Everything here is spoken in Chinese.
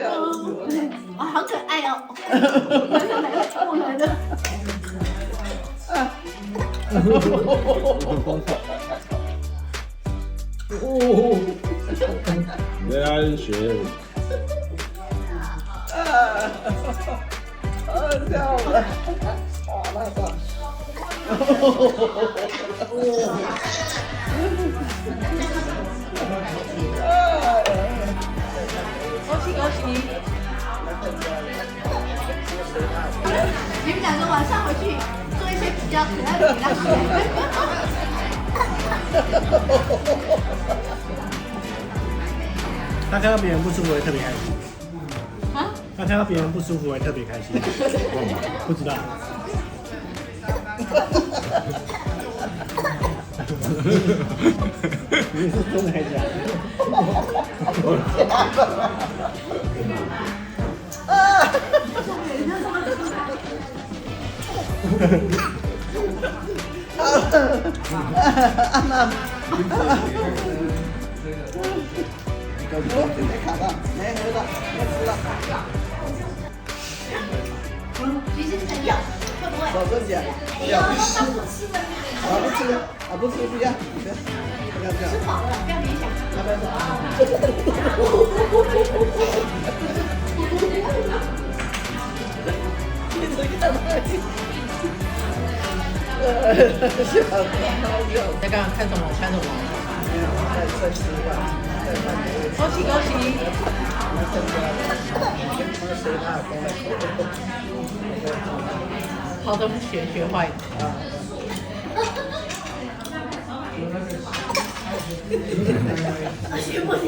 啊，好可爱哦！我来了。对安全。好笑了，好那个。恭喜恭喜！你们两个晚上回去做一些比较可爱的给他他看到别人不舒服会特别开心。啊？他看到别人不舒服会特别开心。不知道。你是真的还是假没卡到，没喝到，没吃到。其实很有，会不会？老师姐，要不吃了，不吃，不吃，不要，不要，不要。吃饱了，不要勉强。你这个东西。在刚刚看什么？看什么？在吃饭，恭喜恭喜！好的不学，学坏的。学不行。